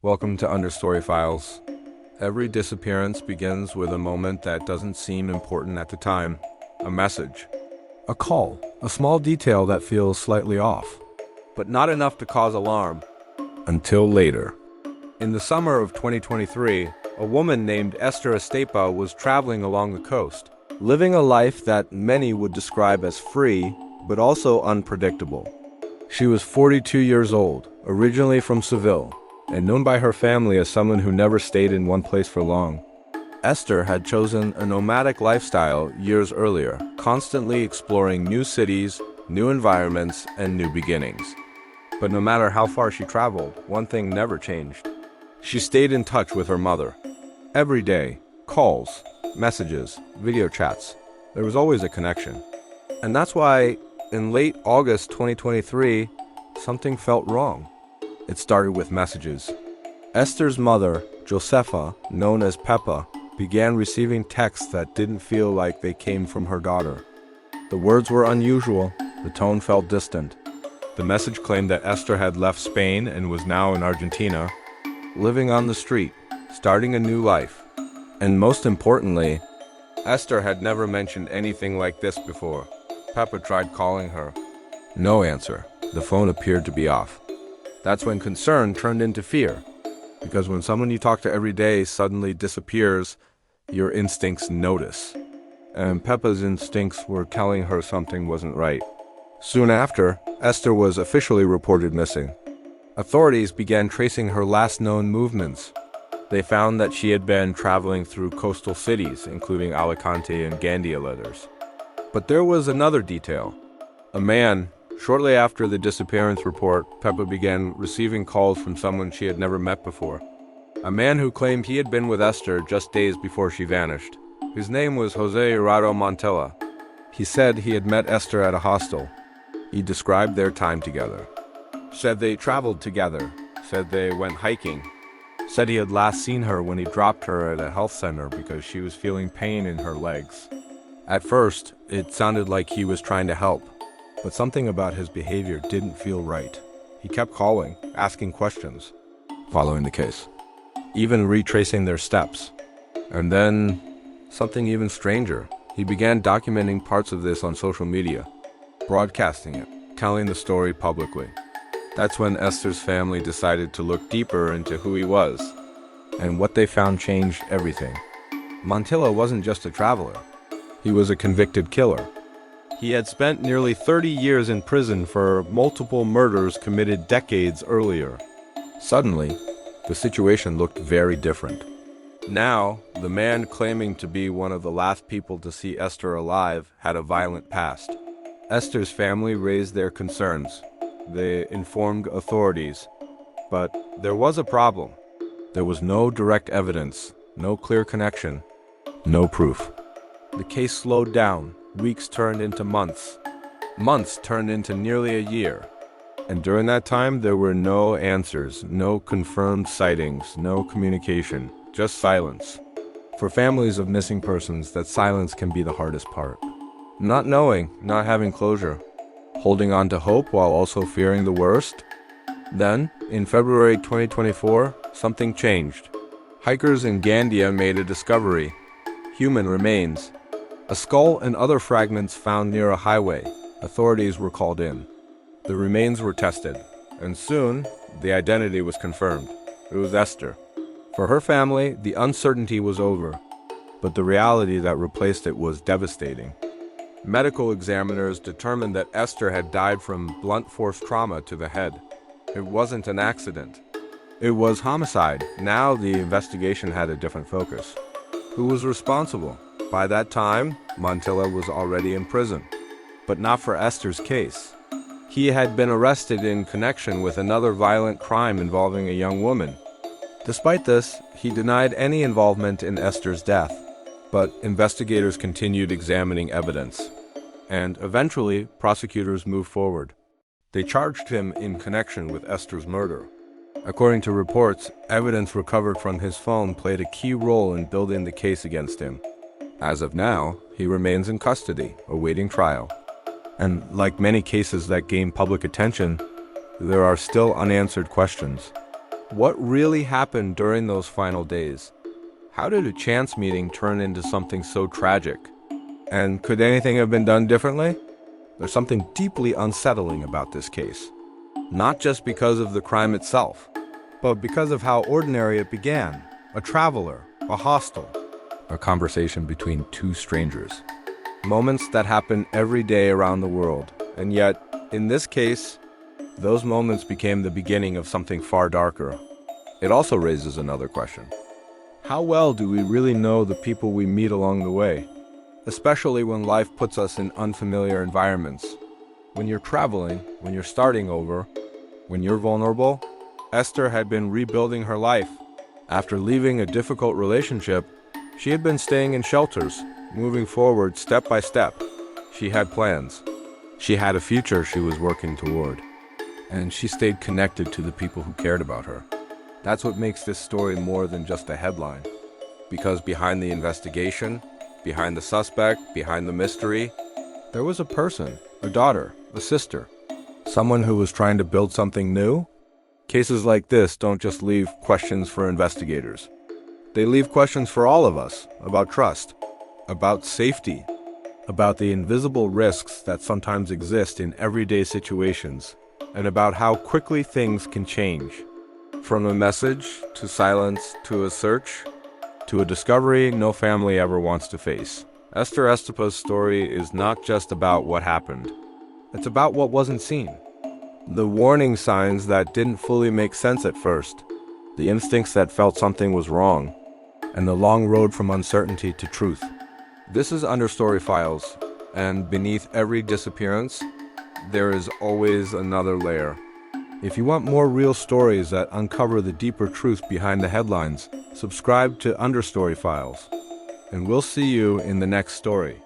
Welcome to Understory Files. Every disappearance begins with a moment that doesn't seem important at the time. A message. A call. A small detail that feels slightly off. But not enough to cause alarm. Until later. In the summer of 2023, a woman named Esther Estepa was traveling along the coast, living a life that many would describe as free, but also unpredictable. She was 42 years old, originally from Seville, and known by her family as someone who never stayed in one place for long. Esther had chosen a nomadic lifestyle years earlier, constantly exploring new cities, new environments, and new beginnings. But no matter how far she traveled, one thing never changed. She stayed in touch with her mother. Every day, calls, messages, video chats. There was always a connection. And that's why, in late August 2023, something felt wrong. It started with messages. Esther's mother, Josefa, known as Peppa, began receiving texts that didn't feel like they came from her daughter. The words were unusual, the tone felt distant. The message claimed that Esther had left Spain and was now in Argentina, living on the street, starting a new life. And most importantly, Esther had never mentioned anything like this before. Peppa tried calling her. No answer. The phone appeared to be off. That's when concern turned into fear. Because when someone you talk to every day suddenly disappears, your instincts notice. And Peppa's instincts were telling her something wasn't right. Soon after, Esther was officially reported missing. Authorities began tracing her last known movements. They found that she had been traveling through coastal cities, including Alicante and Gandia letters. But there was another detail. A man. Shortly after the disappearance report, Peppa began receiving calls from someone she had never met before. A man who claimed he had been with Esther just days before she vanished. His name was Jose Herrero Montella. He said he had met Esther at a hostel. He described their time together. Said they traveled together. Said they went hiking. Said he had last seen her when he dropped her at a health center because she was feeling pain in her legs. At first, it sounded like he was trying to help. But something about his behavior didn't feel right. He kept calling, asking questions, following the case, even retracing their steps. And then, something even stranger. He began documenting parts of this on social media, broadcasting it, telling the story publicly. That's when Esther's family decided to look deeper into who he was. And what they found changed everything. Montilla wasn't just a traveler. He was a convicted killer. He had spent nearly 30 years in prison for multiple murders committed decades earlier. Suddenly, the situation looked very different. Now, the man claiming to be one of the last people to see Esther alive had a violent past. Esther's family raised their concerns. They informed authorities. But there was a problem. There was no direct evidence, no clear connection, no proof. The case slowed down. Weeks turned into months. Months turned into nearly a year. And during that time, there were no answers, no confirmed sightings, no communication, just silence. For families of missing persons, that silence can be the hardest part. Not knowing, not having closure. Holding on to hope while also fearing the worst. Then, in February 2024, something changed. Hikers in Gandia made a discovery. Human remains. A skull and other fragments found near a highway. Authorities were called in. The remains were tested, and soon, the identity was confirmed. It was Esther. For her family, the uncertainty was over, but the reality that replaced it was devastating. Medical examiners determined that Esther had died from blunt force trauma to the head. It wasn't an accident. It was homicide. Now the investigation had a different focus. Who was responsible? By that time, Montilla was already in prison, but not for Esther's case. He had been arrested in connection with another violent crime involving a young woman. Despite this, he denied any involvement in Esther's death, but investigators continued examining evidence. And eventually, prosecutors moved forward. They charged him in connection with Esther's murder. According to reports, evidence recovered from his phone played a key role in building the case against him. As of now, he remains in custody, awaiting trial. And like many cases that gain public attention, there are still unanswered questions. What really happened during those final days? How did a chance meeting turn into something so tragic? And could anything have been done differently? There's something deeply unsettling about this case. Not just because of the crime itself, but because of how ordinary it began. A traveler, a hostel, a conversation between two strangers. Moments that happen every day around the world. And yet, in this case, those moments became the beginning of something far darker. It also raises another question. How well do we really know the people we meet along the way? Especially when life puts us in unfamiliar environments. When you're traveling, when you're starting over, when you're vulnerable. Esther had been rebuilding her life. After leaving a difficult relationship, she had been staying in shelters, moving forward step by step. She had plans. She had a future she was working toward. And she stayed connected to the people who cared about her. That's what makes this story more than just a headline. Because behind the investigation, behind the suspect, behind the mystery, there was a person, a daughter, a sister, someone who was trying to build something new. Cases like this don't just leave questions for investigators. They leave questions for all of us about trust, about safety, about the invisible risks that sometimes exist in everyday situations, and about how quickly things can change. From a message, to silence, to a search, to a discovery no family ever wants to face. Esther Estepa's story is not just about what happened. It's about what wasn't seen. The warning signs that didn't fully make sense at first, the instincts that felt something was wrong, and the long road from uncertainty to truth. This is Understory Files, and beneath every disappearance, there is always another layer. If you want more real stories that uncover the deeper truth behind the headlines, subscribe to Understory Files, and we'll see you in the next story.